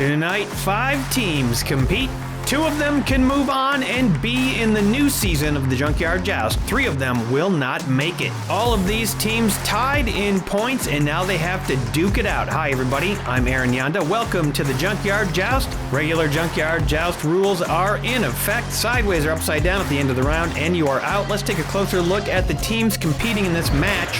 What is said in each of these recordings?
Tonight, 5 teams compete. 2 of them can move on and be in the new season of the Junkyard Joust. 3 of them will not make it. All of these teams tied in points, and now they have to duke it out. Hi everybody, I'm Aaron Yonda. Welcome to the Junkyard Joust. Regular Junkyard Joust rules are in effect. Sideways or upside down at the end of the round, and you are out. Let's take a closer look at the teams competing in this match.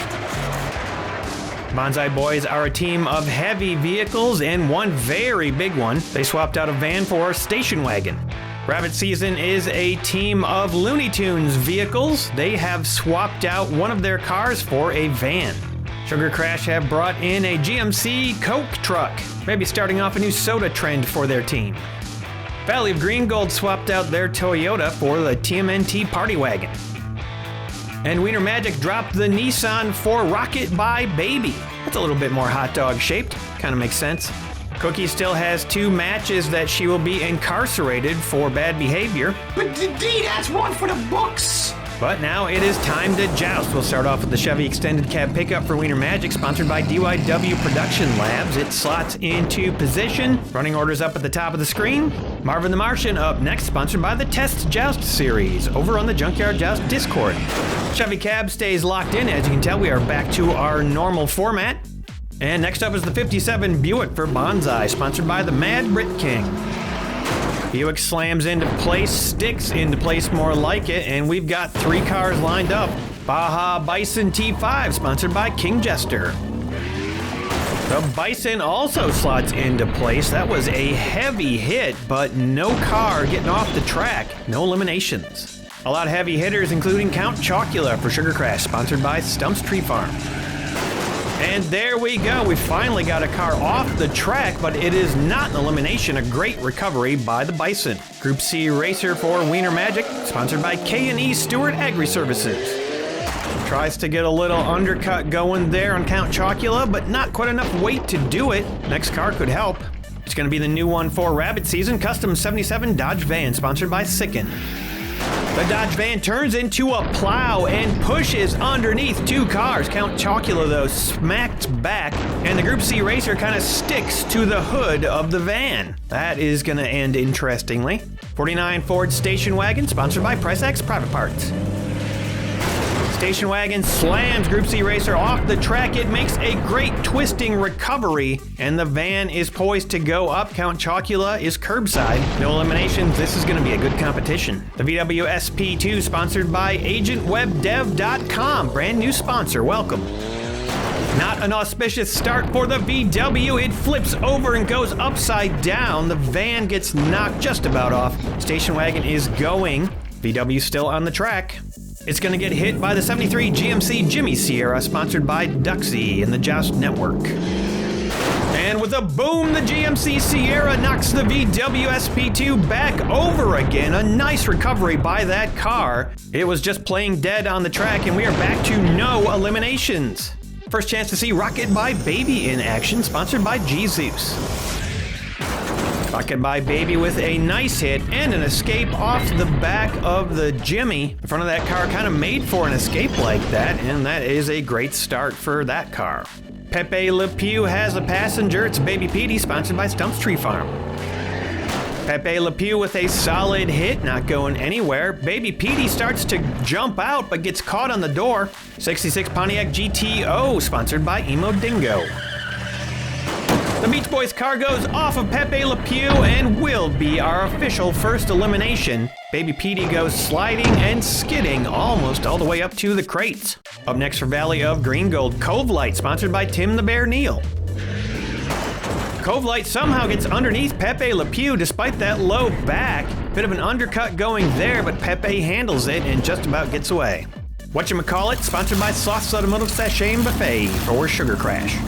Bonsai Boys are a team of heavy vehicles and one very big one. They swapped out a van for a station wagon. Rabbit Season is a team of Looney Tunes vehicles. They have swapped out one of their cars for a van. Sugar Crash have brought in a GMC Coke truck, maybe starting off a new soda trend for their team. Valley of Green Gold swapped out their Toyota for the TMNT Party Wagon. And Wiener Magic dropped the Nissan for Rocket by Baby. That's a little bit more hot dog shaped. Kind of makes sense. Cookie still has 2 matches that she will be incarcerated for bad behavior. But D, that's one for the books. But now it is time to joust. We'll start off with the Chevy Extended Cab pickup for Wiener Magic, sponsored by DYW Production Labs. It slots into position. Running orders up at the top of the screen. Marvin the Martian up next, sponsored by the Test Joust series over on the Junkyard Joust Discord. Chevy Cab stays locked in. As you can tell, we are back to our normal format. And next up is the 57 Buick for Bonsai, sponsored by the Mad Brit King. Buick slams into place, sticks into place more like it, and we've got 3 cars lined up. Baja Bison T5, sponsored by King Jester. The Bison also slots into place. That was a heavy hit, but no car getting off the track. No eliminations. A lot of heavy hitters, including Count Chocula for Sugar Crash, sponsored by Stump's Tree Farm. And there we go. We finally got a car off the track, but it is not an elimination. A great recovery by the Bison. Group C Racer for Wiener Magic, sponsored by K&E Stewart Agri-Services. Tries to get a little undercut going there on Count Chocula, but not quite enough weight to do it. Next car could help. It's going to be the new one for Rabbit Season, Custom 77 Dodge Van, sponsored by Sicken. The Dodge van turns into a plow and pushes underneath 2 cars. Count Chocula, though, smacks back, and the Group C Racer kind of sticks to the hood of the van. That is going to end interestingly. 49 Ford Station Wagon, sponsored by Price X Private Parts. Station Wagon slams Group C Racer off the track. It makes a great twisting recovery, and the van is poised to go up. Count Chocula is curbside. No eliminations. This is going to be a good competition. The VW SP2, sponsored by AgentWebDev.com. Brand new sponsor. Welcome. Not an auspicious start for the VW. It flips over and goes upside down. The van gets knocked just about off. Station Wagon is going. VW still on the track. It's going to get hit by the 73 GMC Jimmy Sierra, sponsored by Duxie and the Joust Network. And with a boom, the GMC Sierra knocks the VW SP2 back over again. A nice recovery by that car. It was just playing dead on the track, and we are back to no eliminations. First chance to see Rocket by Baby in action, sponsored by Jesus. Rocket by Baby with a nice hit and an escape off the back of the Jimmy. The front of that car kind of made for an escape like that, and that is a great start for that car. Pepe Le Pew has a passenger. It's Baby Petey, sponsored by Stump's Tree Farm. Pepe Le Pew with a solid hit, not going anywhere. Baby Petey starts to jump out, but gets caught on the door. 66 Pontiac GTO, sponsored by Emo Dingo. The Beach Boys car goes off of Pepe Le Pew and will be our official first elimination. Baby Petey goes sliding and skidding almost all the way up to the crates. Up next for Valley of Green Gold, Cove Light, sponsored by Tim the Bear Neal. Cove Light somehow gets underneath Pepe Le Pew despite that low back. Bit of an undercut going there, but Pepe handles it and just about gets away. Whatchamacallit, sponsored by Sauce Automotive Sachet and Buffet for Sugar Crash.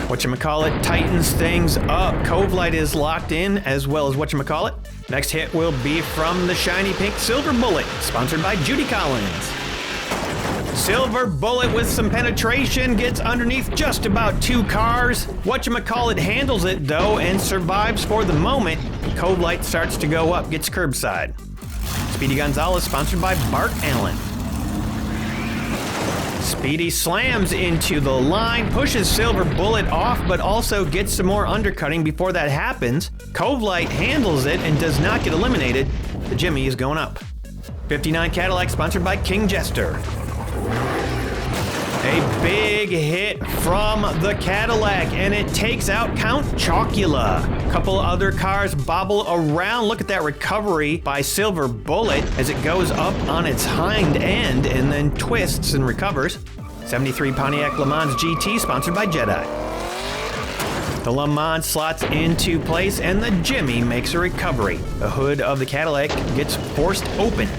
Whatchamacallit tightens things up. Cove Light is locked in, as well as Whatchamacallit. Next hit will be from the shiny pink Silver Bullet, sponsored by Judy Collins. Silver Bullet with some penetration gets underneath just about 2 cars. Whatchamacallit handles it though and survives for the moment. Cove Light starts to go up, gets curbside. Speedy Gonzalez, sponsored by Bart Allen. Speedy slams into the line, pushes Silver Bullet off, but also gets some more undercutting before that happens. Cove Light handles it and does not get eliminated. The Jimmy is going up. 59 Cadillac, sponsored by King Jester. A big hit from the Cadillac, and it takes out Count Chocula. A couple other cars bobble around. Look at that recovery by Silver Bullet as it goes up on its hind end and then twists and recovers. 73 Pontiac Le Mans GT, sponsored by Jedi. The Le Mans slots into place, and the Jimmy makes a recovery. The hood of the Cadillac gets forced open.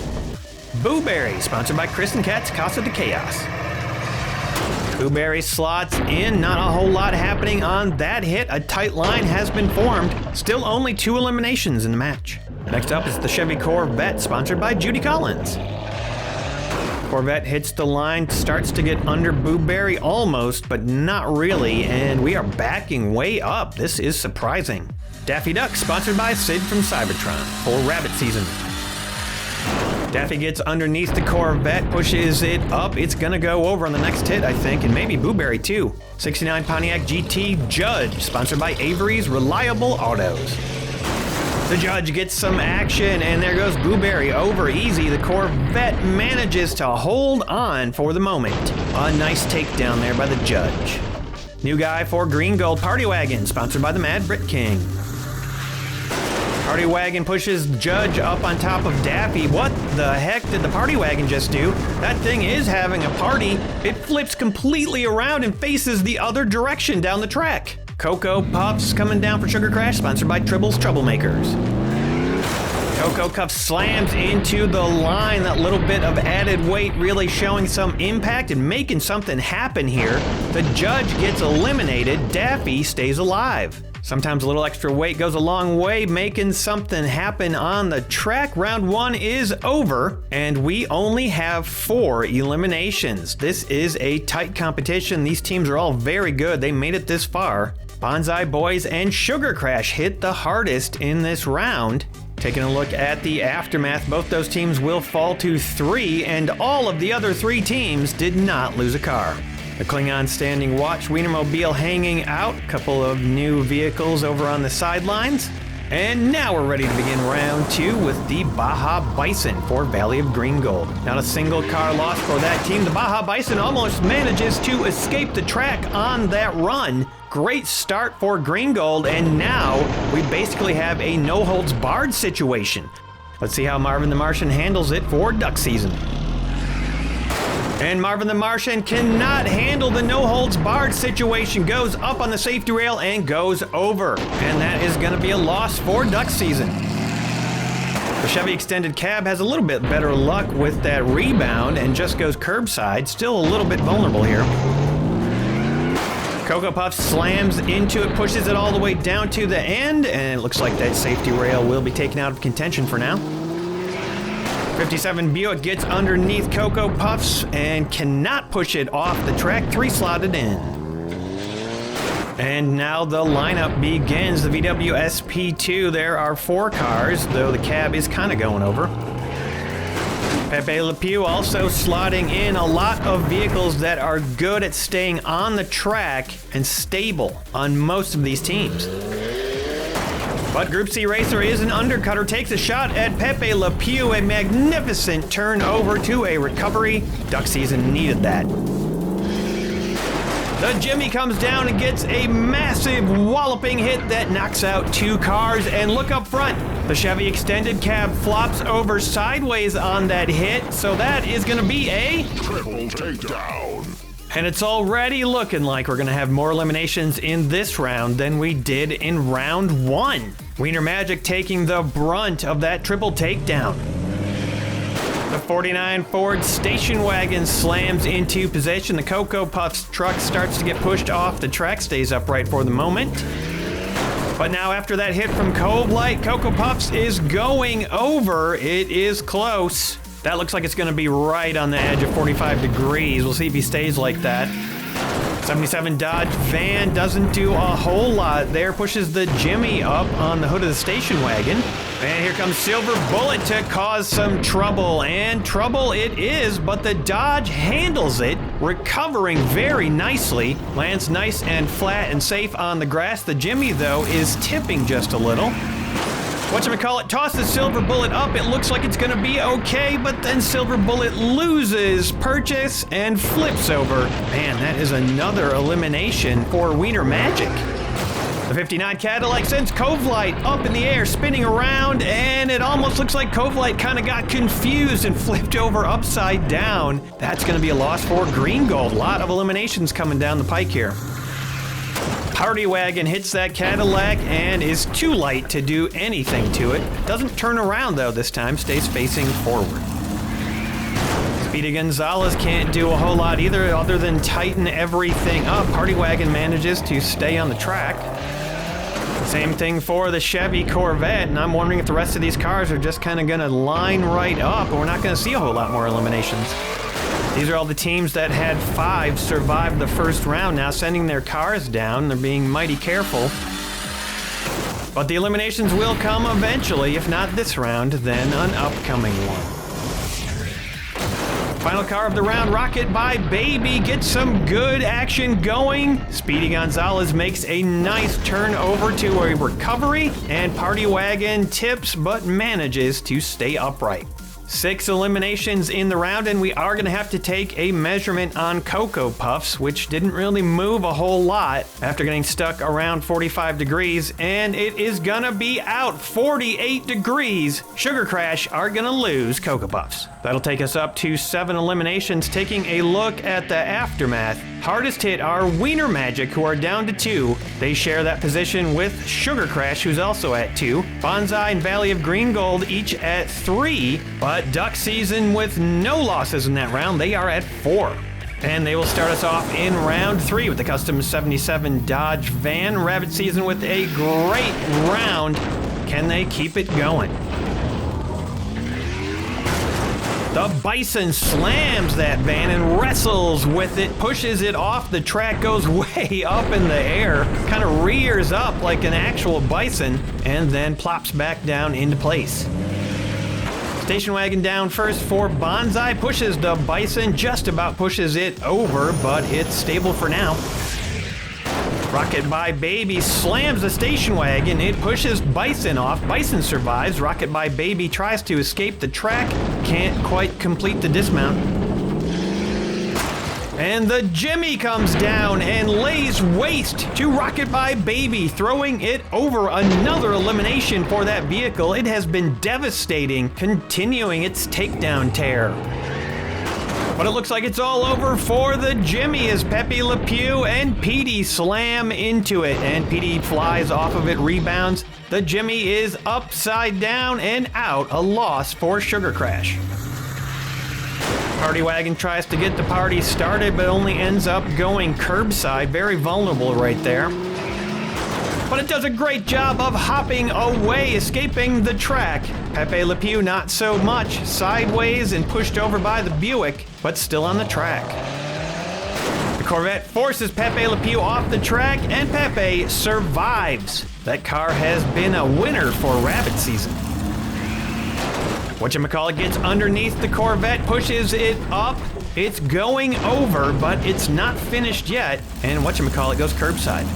Booberry, sponsored by Chris and Kat's Casa de Chaos. Booberry slots in, not a whole lot happening on that hit. A tight line has been formed. Still only 2 eliminations in the match. Next up is the Chevy Corvette, sponsored by Judy Collins. Corvette hits the line, starts to get under Booberry almost, but not really, and we are backing way up. This is surprising. Daffy Duck, sponsored by Sid from Cybertron for Rabbit Season. Daffy gets underneath the Corvette, pushes it up. It's gonna go over on the next hit, I think, and maybe Booberry too. 69 Pontiac GT Judge, sponsored by Avery's Reliable Autos. The Judge gets some action, and there goes Booberry over easy. The Corvette manages to hold on for the moment. A nice takedown there by the Judge. New guy for Green Gold Party Wagon, sponsored by the Mad Brit King. Party Wagon pushes Judge up on top of Daffy. What the heck did the Party Wagon just do? That thing is having a party. It flips completely around and faces the other direction down the track. Cocoa Puffs coming down for Sugar Crash, sponsored by Tribble's Troublemakers. Cocoa Puff slams into the line. That little bit of added weight really showing some impact and making something happen here. The Judge gets eliminated. Daffy stays alive. Sometimes a little extra weight goes a long way, making something happen on the track. Round 1 is over, and we only have 4 eliminations. This is a tight competition. These teams are all very good. They made it this far. Bonsai Boys and Sugar Crash hit the hardest in this round. Taking a look at the aftermath, both those teams will fall to 3, and all of the other 3 teams did not lose a car. The Klingon Standing Watch Wienermobile hanging out, a couple of new vehicles over on the sidelines. And now we're ready to begin round 2 with the Baja Bison for Valley of Green Gold. Not a single car lost for that team. The Baja Bison almost manages to escape the track on that run. Great start for Green Gold, and now we basically have a no-holds-barred situation. Let's see how Marvin the Martian handles it for duck season. And Marvin the Martian cannot handle the no-holds-barred situation, goes up on the safety rail and goes over. And that is going to be a loss for duck season. The Chevy Extended Cab has a little bit better luck with that rebound and just goes curbside. Still a little bit vulnerable here. Cocoa Puff slams into it, pushes it all the way down to the end, and it looks like that safety rail will be taken out of contention for now. 57 Buick gets underneath Cocoa Puffs and cannot push it off the track, 3 slotted in. And now the lineup begins. The VW SP2, there are 4 cars, though the cab is kind of going over. Pepe Le Pew also slotting in. A lot of vehicles that are good at staying on the track and stable on most of these teams. But Group C Racer is an undercutter, takes a shot at Pepe Le Pew, a magnificent turnover to a recovery. Duck season needed that. The Jimmy comes down and gets a massive walloping hit that knocks out 2 cars, and look up front. The Chevy Extended Cab flops over sideways on that hit, so that is going to be a triple takedown. And it's already looking like we're going to have more eliminations in this round than we did in round 1. Wiener Magic taking the brunt of that triple takedown. The 49 Ford station wagon slams into position. The Cocoa Puffs truck starts to get pushed off the track, stays upright for the moment. But now after that hit from Cove Light, Cocoa Puffs is going over. It is close. That looks like it's going to be right on the edge of 45 degrees. We'll see if he stays like that. 77 Dodge van doesn't do a whole lot there. Pushes the Jimmy up on the hood of the station wagon. And here comes Silver Bullet to cause some trouble. And trouble it is, but the Dodge handles it, recovering very nicely. Lands nice and flat and safe on the grass. The Jimmy, though, is tipping just a little. Whatchamacallit tosses Silver Bullet up. It looks like it's going to be okay, but then Silver Bullet loses purchase and flips over. Man, that is another elimination for Wiener Magic. The 59 Cadillac sends Cove Light up in the air, spinning around, and it almost looks like Cove Light kind of got confused and flipped over upside down. That's going to be a loss for Green Gold. A lot of eliminations coming down the pike here. Party Wagon hits that Cadillac and is too light to do anything to it. Doesn't turn around though this time, stays facing forward. Speedy Gonzalez can't do a whole lot either other than tighten everything up. Party Wagon manages to stay on the track. Same thing for the Chevy Corvette, and I'm wondering if the rest of these cars are just kind of going to line right up and we're not going to see a whole lot more eliminations. These are all the teams that had 5 survive the first round now, sending their cars down. They're being mighty careful. But the eliminations will come eventually, if not this round, then an upcoming one. Final car of the round, Rocket by Baby, gets some good action going. Speedy Gonzalez makes a nice turn over to a recovery, and Party Wagon tips but manages to stay upright. 6 eliminations in the round, and we are going to have to take a measurement on Cocoa Puffs, which didn't really move a whole lot after getting stuck around 45 degrees, and it is going to be out 48 degrees. Sugar Crash are going to lose Cocoa Puffs. That'll take us up to 7 eliminations. Taking a look at the aftermath, hardest hit are Wiener Magic, who are down to 2. They share that position with Sugar Crash, who's also at 2. Bonsai and Valley of Green Gold each at 3, but Duck Season with no losses in that round, they are at 4. And they will start us off in round 3 with the custom 77 Dodge van. Rabbit Season with a great round. Can they keep it going? The Bison slams that van and wrestles with it, pushes it off the track, goes way up in the air, kind of rears up like an actual bison, and then plops back down into place. Station wagon down first for Bonsai, pushes the Bison, just about pushes it over, but it's stable for now. Rocket by Baby slams the station wagon. It pushes Bison off. Bison survives. Rocket by Baby tries to escape the track. Can't quite complete the dismount. And the Jimmy comes down and lays waste to Rocket by Baby, throwing it over. Another elimination for that vehicle. It has been devastating, continuing its takedown tear. But it looks like it's all over for the Jimmy as Pepe Le Pew and Petey slam into it. And Petey flies off of it, rebounds. The Jimmy is upside down and out. A loss for Sugar Crash. Party Wagon tries to get the party started, but only ends up going curbside. Very vulnerable right there. But it does a great job of hopping away, escaping the track. Pepe Le Pew not so much, sideways and pushed over by the Buick, but still on the track. The Corvette forces Pepe Le Pew off the track, and Pepe survives. That car has been a winner for Rabbit Season. Whatchamacallit gets underneath the Corvette, pushes it up. It's going over, but it's not finished yet, and Whatchamacallit goes curbside.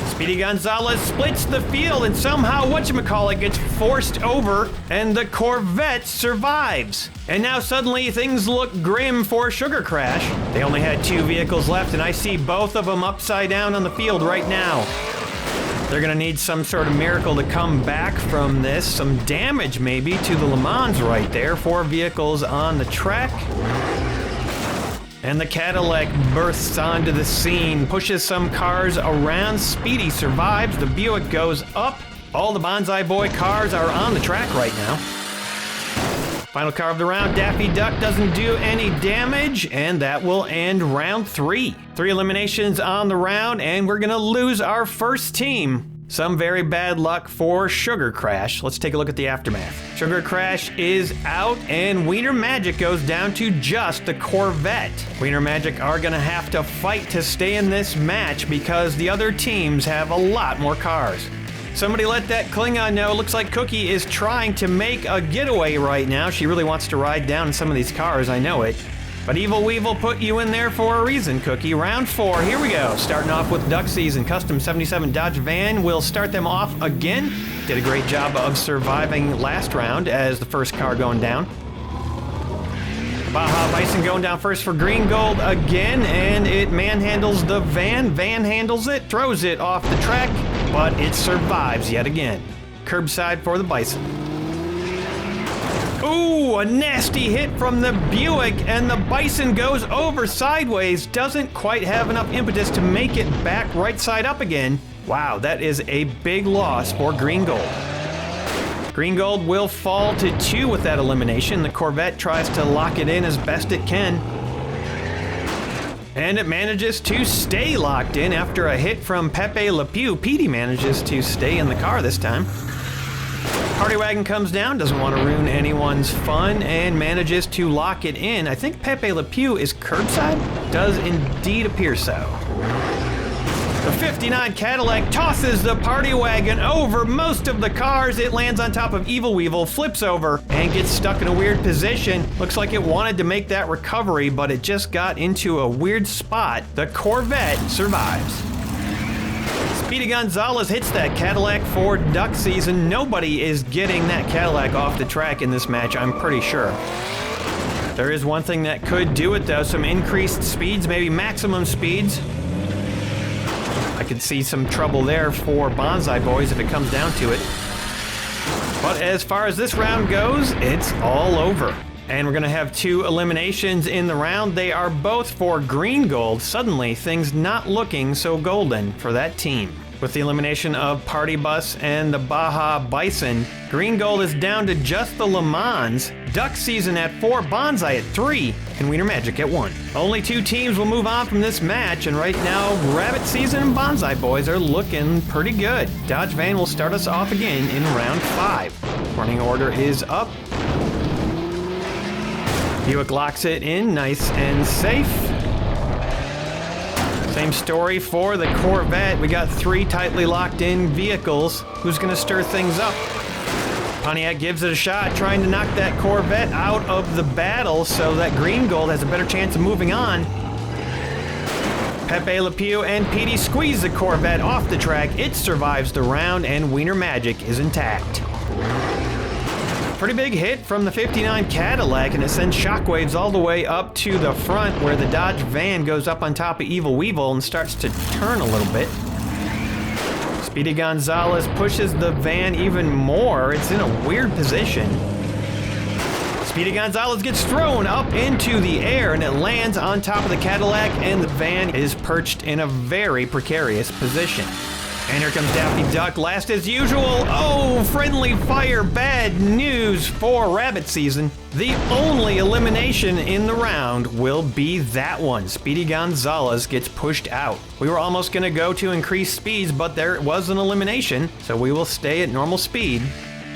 Speedy Gonzalez splits the field, and somehow Whatchamacallit gets forced over, and the Corvette survives. And now suddenly things look grim for Sugar Crash. They only had 2 vehicles left, and I see both of them upside down on the field right now. They're gonna need some sort of miracle to come back from this. Some damage maybe to the Le Mans right there. 4 vehicles on the track. And the Cadillac bursts onto the scene, pushes some cars around. Speedy survives. The Buick goes up. All the Bonsai Boy cars are on the track right now. Final car of the round, Daffy Duck doesn't do any damage, and that will end round 3. 3 eliminations on the round, and we're gonna lose our first team. Some very bad luck for Sugar Crash. Let's take a look at the aftermath. Sugar Crash is out, and Wiener Magic goes down to just the Corvette. Wiener Magic are gonna have to fight to stay in this match because the other teams have a lot more cars. Somebody let that Klingon know. Looks like Cookie is trying to make a getaway right now. She really wants to ride down in some of these cars, I know it. But Evil Weevil put you in there for a reason, Cookie. Round 4, here we go. Starting off with Duck Season. Custom 77 Dodge Van will start them off again. Did a great job of surviving last round as the first car going down. Baja Bison going down first for Green Gold again, and it manhandles the van. Van handles it, throws it off the track, but it survives yet again. Curbside for the Bison. Ooh, a nasty hit from the Buick, and the Bison goes over sideways. Doesn't quite have enough impetus to make it back right side up again. Wow, that is a big loss for Green Gold. Green Gold will fall to 2 with that elimination. The Corvette tries to lock it in as best it can. And it manages to stay locked in after a hit from Pepe Le Pew. Petey manages to stay in the car this time. Party Wagon comes down, doesn't want to ruin anyone's fun, and manages to lock it in. I think Pepe Le Pew is curbside? Does indeed appear so. The 59 Cadillac tosses the Party Wagon over most of the cars. It lands on top of Evil Weevil, flips over, and gets stuck in a weird position. Looks like it wanted to make that recovery, but it just got into a weird spot. The Corvette survives. Speedy Gonzalez hits that Cadillac for Duck Season. Nobody is getting that Cadillac off the track in this match, I'm pretty sure. There is one thing that could do it though, some increased speeds, maybe maximum speeds. I could see some trouble there for Bonsai Boys if it comes down to it. But as far as this round goes, it's all over. And we're gonna have 2 eliminations in the round. They are both for Green Gold. Suddenly, things not looking so golden for that team. With the elimination of Party Bus and the Baja Bison, Green Gold is down to just the Le Mans, Duck Season at 4, Bonsai at 3, and Wiener Magic at 1. Only 2 teams will move on from this match, and right now, Rabbit Season and Bonsai Boys are looking pretty good. Dodge Van will start us off again in round 5. Running order is up. Buick locks it in, nice and safe. Same story for the Corvette. We got 3 tightly locked in vehicles. Who's gonna stir things up? Pontiac gives it a shot, trying to knock that Corvette out of the battle so that Green Gold has a better chance of moving on. Pepe Le Pew and Petey squeeze the Corvette off the track. It survives the round, and Wiener Magic is intact. Pretty big hit from the 59 Cadillac, and it sends shockwaves all the way up to the front where the Dodge Van goes up on top of Evil Weevil and starts to turn a little bit. Speedy Gonzalez pushes the van even more. It's in a weird position. Speedy Gonzalez gets thrown up into the air, and it lands on top of the Cadillac, and the van is perched in a very precarious position. And here comes Daffy Duck, last as usual. Oh, friendly fire, bad news for Rabbit Season. The only elimination in the round will be that one. Speedy Gonzalez gets pushed out. We were almost gonna go to increased speeds, but there was an elimination, so we will stay at normal speed.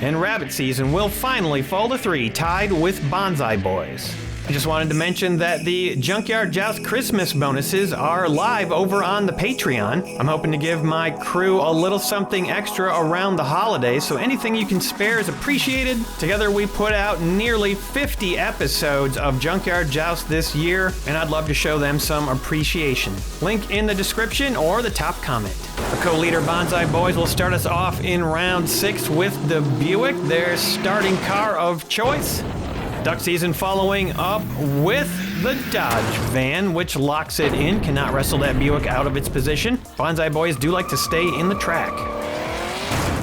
And Rabbit Season will finally fall to 3, tied with Bonsai Boys. I just wanted to mention that the Junkyard Joust Christmas bonuses are live over on the Patreon. I'm hoping to give my crew a little something extra around the holidays, so anything you can spare is appreciated. Together we put out nearly 50 episodes of Junkyard Joust this year, and I'd love to show them some appreciation. Link in the description or the top comment. The co-leader Bonsai Boys will start us off in round 6 with the Buick, their starting car of choice. Duck Season following up with the Dodge Van, which locks it in, cannot wrestle that Buick out of its position. Bonsai Boys do like to stay in the track.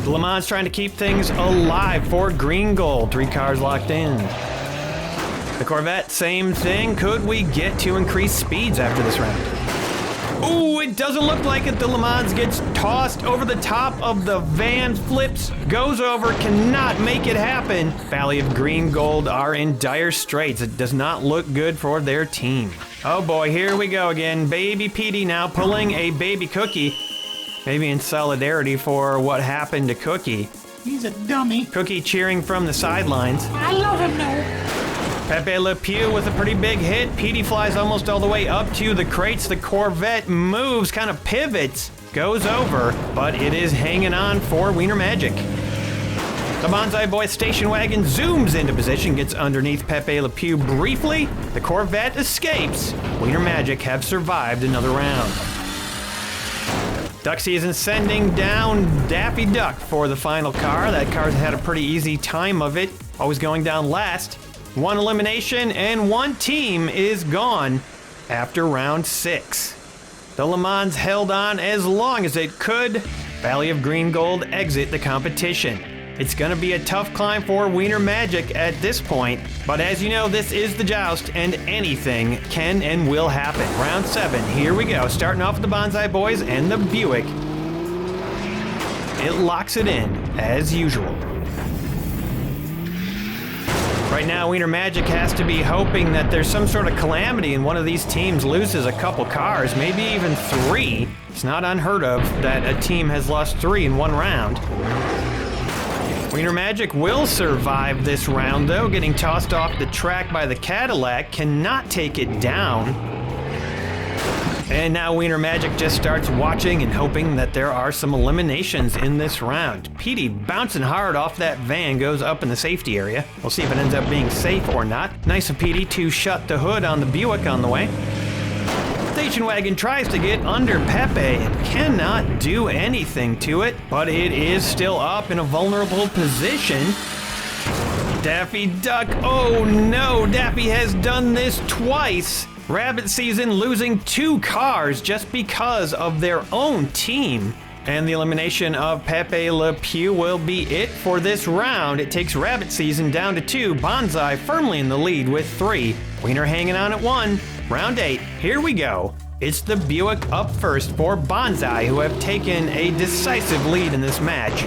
Le Mans trying to keep things alive for Green Gold, 3 cars locked in. The Corvette, same thing. Could we get to increase speeds after this round? Ooh, it doesn't look like it. The Le Mans gets tossed over the top of the van, flips, goes over, cannot make it happen. Valley of Green Gold are in dire straits. It does not look good for their team. Oh boy, here we go again. Baby Petey now pulling a baby Cookie. maybe in solidarity for what happened to Cookie. He's a dummy. Cookie cheering from the sidelines. I love him though. Pepe Le Pew with a pretty big hit. Petey flies almost all the way up to the crates. The Corvette moves, kind of pivots, goes over, but it is hanging on for Wiener Magic. The Bonsai Boy station wagon zooms into position, gets underneath Pepe Le Pew briefly. The Corvette escapes. Wiener Magic have survived another round. Duck Season sending down Daffy Duck for the final car. That car's had a pretty easy time of it, always going down last. One elimination and one team is gone after round 6. The Le Mans held on as long as it could. Valley of Green Gold exit the competition. It's going to be a tough climb for Wiener Magic at this point, but as you know, this is the Joust, and anything can and will happen. Round 7, here we go. Starting off with the Bonsai Boys and the Buick. It locks it in, as usual. Right now, Wiener Magic has to be hoping that there's some sort of calamity and one of these teams loses a couple cars, maybe even 3. It's not unheard of that a team has lost 3 in one round. Wiener Magic will survive this round, though, getting tossed off the track by the Cadillac, cannot take it down. And now Wiener Magic just starts watching and hoping that there are some eliminations in this round. Petey bouncing hard off that van, goes up in the safety area. We'll see if it ends up being safe or not. Nice of Petey to shut the hood on the Buick on the way. Station wagon tries to get under Pepe and cannot do anything to it, but it is still up in a vulnerable position. Daffy Duck, oh no, Daffy has done this twice. Rabbit Season losing 2 cars just because of their own team. And the elimination of Pepe Le Pew will be it for this round. It takes Rabbit Season down to 2. Bonsai firmly in the lead with 3. Wiener hanging on at 1. Round 8, here we go. It's the Buick up first for Bonsai, who have taken a decisive lead in this match.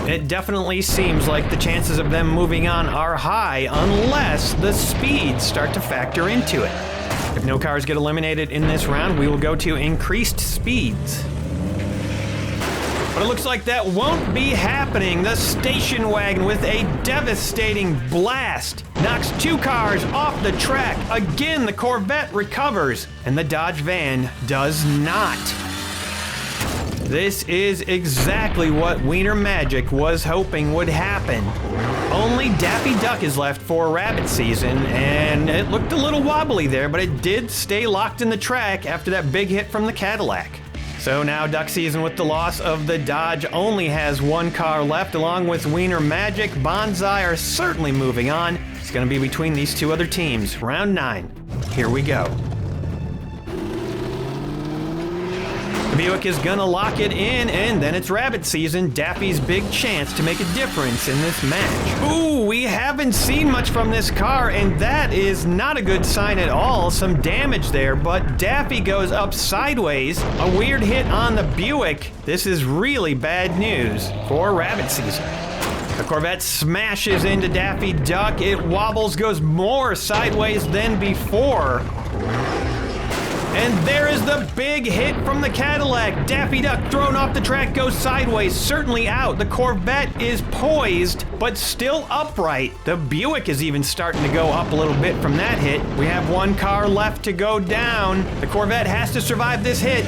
It definitely seems like the chances of them moving on are high unless the speeds start to factor into it. If no cars get eliminated in this round, we will go to increased speeds. But it looks like that won't be happening. The station wagon with a devastating blast knocks 2 cars off the track. Again, the Corvette recovers, and the Dodge van does not. This is exactly what Wiener Magic was hoping would happen. Only Daffy Duck is left for Rabbit Season, and it looked a little wobbly there, but it did stay locked in the track after that big hit from the Cadillac. So now Duck Season, with the loss of the Dodge, only has 1 car left, along with Wiener Magic. Bonsai are certainly moving on. It's going to be between these 2 other teams. Round 9. Here we go. The Buick is gonna lock it in, and then it's Rabbit Season. Daffy's big chance to make a difference in this match. Ooh, we haven't seen much from this car, and that is not a good sign at all. Some damage there, but Daffy goes up sideways. A weird hit on the Buick. This is really bad news for Rabbit Season. The Corvette smashes into Daffy Duck. It wobbles, goes more sideways than before. And there is the big hit from the Cadillac. Daffy Duck thrown off the track, goes sideways, certainly out. The Corvette is poised, but still upright. The Buick is even starting to go up a little bit from that hit. We have 1 car left to go down. The Corvette has to survive this hit.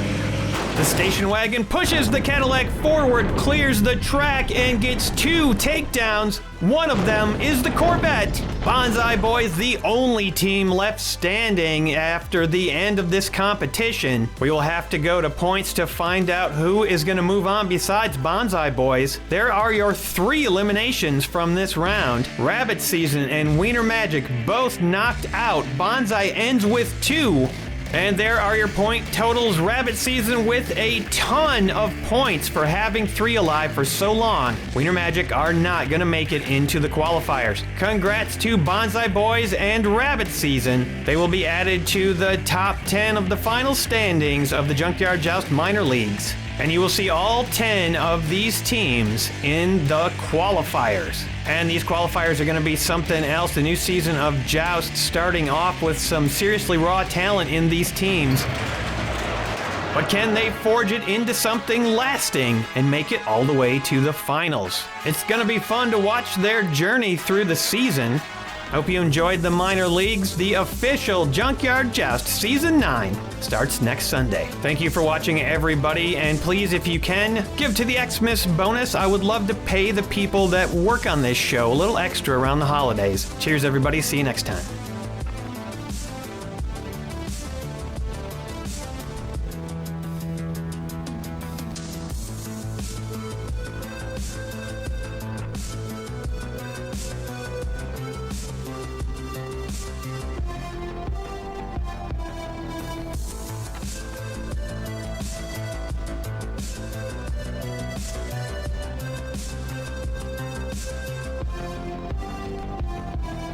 The station wagon pushes the Cadillac forward, clears the track, and gets 2 takedowns. One of them is the Corvette. Bonsai Boys, the only team left standing after the end of this competition. We will have to go to points to find out who is going to move on besides Bonsai Boys. There are your 3 eliminations from this round. Rabbit Season and Wiener Magic both knocked out. Bonsai ends with 2. And there are your point totals. Rabbit Season with a ton of points for having 3 alive for so long. Wiener Magic are not going to make it into the qualifiers. Congrats to Bonsai Boys and Rabbit Season. They will be added to the top 10 of the final standings of the Junkyard Joust minor leagues. And you will see all 10 of these teams in the qualifiers. And these qualifiers are going to be something else. The new season of Joust starting off with some seriously raw talent in these teams. But can they forge it into something lasting and make it all the way to the finals? It's going to be fun to watch their journey through the season. Hope you enjoyed the minor leagues. The official Junkyard Joust Season 9 starts next Sunday. Thank you for watching, everybody, and please, if you can, give to the Xmas bonus. I would love to pay the people that work on this show a little extra around the holidays. Cheers, everybody. See you next time.